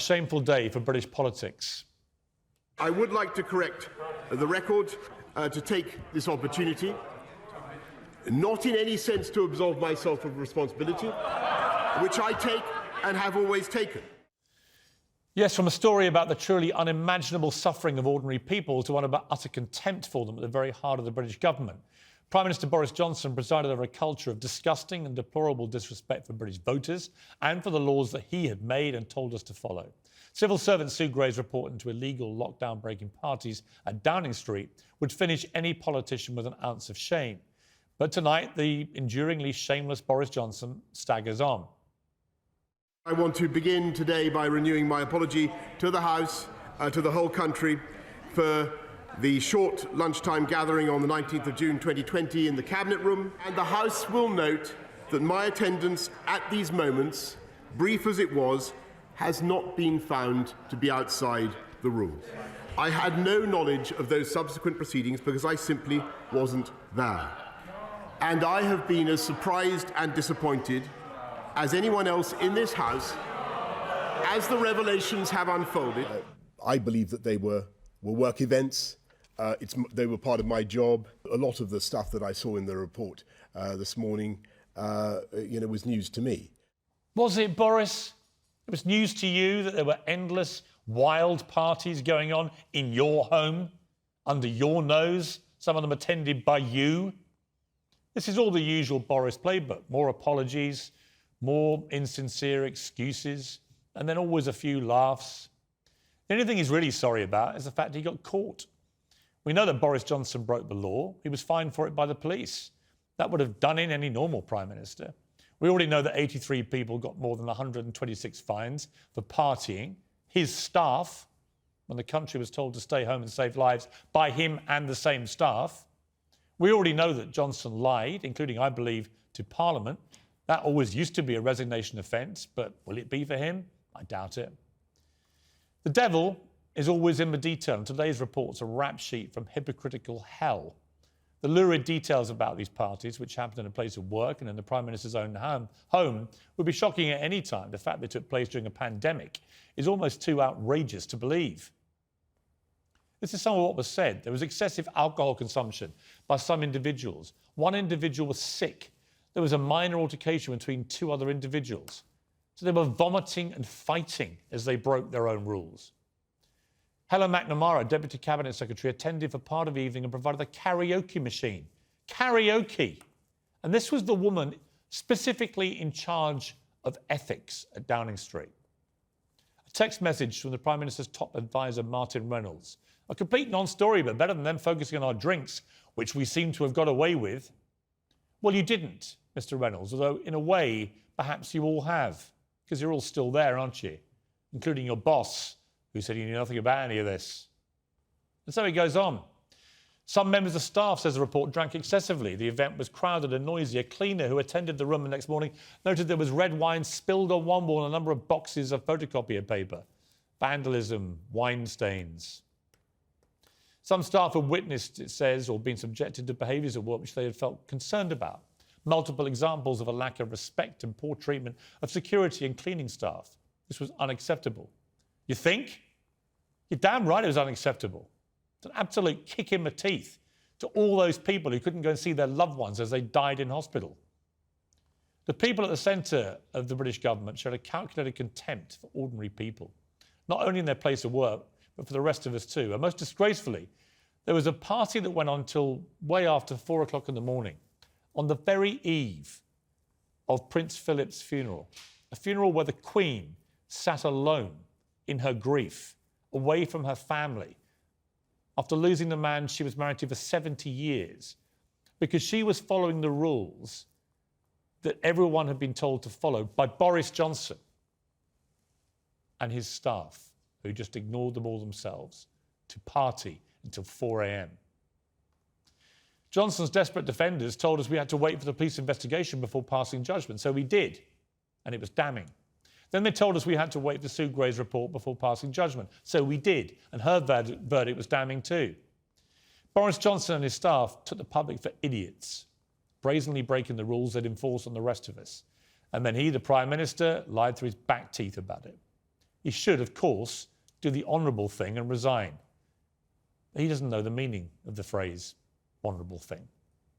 Shameful day for British politics. I would like to correct the record, to take this opportunity, not in any sense to absolve myself of responsibility, which I take and have always taken. Yes, from a story about the truly unimaginable suffering of ordinary people to one about utter contempt for them at the very heart of the British government. Prime Minister Boris Johnson presided over a culture of disgusting and deplorable disrespect for British voters and for the laws that he had made and told us to follow. Civil servant Sue Gray's report into illegal lockdown-breaking parties at Downing Street would finish any politician with an ounce of shame. But tonight, the enduringly shameless Boris Johnson staggers on. I want to begin today by renewing my apology to the House, to the whole country, for the short lunchtime gathering on the 19th of June 2020 in the Cabinet Room. And the House will note that my attendance at these moments, brief as it was, has not been found to be outside the rules. I had no knowledge of those subsequent proceedings because I simply wasn't there. And I have been as surprised and disappointed as anyone else in this House as the revelations have unfolded. I believe that they were work events. They were part of my job. A lot of the stuff that I saw in the report this morning, was news to me. Was it, Boris? It was news to you that there were endless wild parties going on in your home, under your nose, some of them attended by you? This is all the usual Boris playbook. More apologies, more insincere excuses, and then always a few laughs. The only thing he's really sorry about is the fact he got caught. We know that Boris Johnson broke the law. He was fined for it by the police. That would have done in any normal Prime Minister. We already know that 83 people got more than 126 fines for partying. His staff, when the country was told to stay home and save lives by him and the same staff. We already know that Johnson lied, including, I believe, to Parliament. That always used to be a resignation offence, but will it be for him? I doubt it. The devil is always in the detail, and today's report's a rap sheet from hypocritical hell. The lurid details about these parties, which happened in a place of work and in the Prime Minister's own home, would be shocking at any time. The fact they took place during a pandemic is almost too outrageous to believe. This is some of what was said. There was excessive alcohol consumption by some individuals. One individual was sick. There was a minor altercation between two other individuals. So they were vomiting and fighting as they broke their own rules. Helen McNamara, Deputy Cabinet Secretary, attended for part of the evening and provided a karaoke machine. Karaoke! And this was the woman specifically in charge of ethics at Downing Street. A text message from the Prime Minister's top advisor, Martin Reynolds. A complete non-story, but better than them focusing on our drinks, which we seem to have got away with. Well, you didn't, Mr. Reynolds, although in a way, perhaps you all have, because you're all still there, aren't you? Including your boss, who said he knew nothing about any of this. And so he goes on. Some members of staff, says the report, drank excessively. The event was crowded and noisy. A cleaner who attended the room the next morning noted there was red wine spilled on one wall and a number of boxes of photocopier paper. Vandalism, wine stains. Some staff had witnessed, it says, or been subjected to behaviours at work which they had felt concerned about. Multiple examples of a lack of respect and poor treatment of security and cleaning staff. This was unacceptable. You think? You're damn right it was unacceptable. It's an absolute kick in the teeth to all those people who couldn't go and see their loved ones as they died in hospital. The people at the centre of the British government showed a calculated contempt for ordinary people, not only in their place of work, but for the rest of us too. And most disgracefully, there was a party that went on till way after 4 o'clock in the morning, on the very eve of Prince Philip's funeral, a funeral where the Queen sat alone in her grief, away from her family, after losing the man she was married to for 70 years, because she was following the rules that everyone had been told to follow by Boris Johnson and his staff, who just ignored them all themselves to party until 4 a.m. Johnson's desperate defenders told us we had to wait for the police investigation before passing judgment, so we did, and it was damning. Then they told us we had to wait for Sue Gray's report before passing judgment, so we did, and her verdict was damning too. Boris Johnson and his staff took the public for idiots, brazenly breaking the rules they'd enforced on the rest of us. And then he, the Prime Minister, lied through his back teeth about it. he should, of course, do the honourable thing and resign. He doesn't know the meaning of the phrase honourable thing.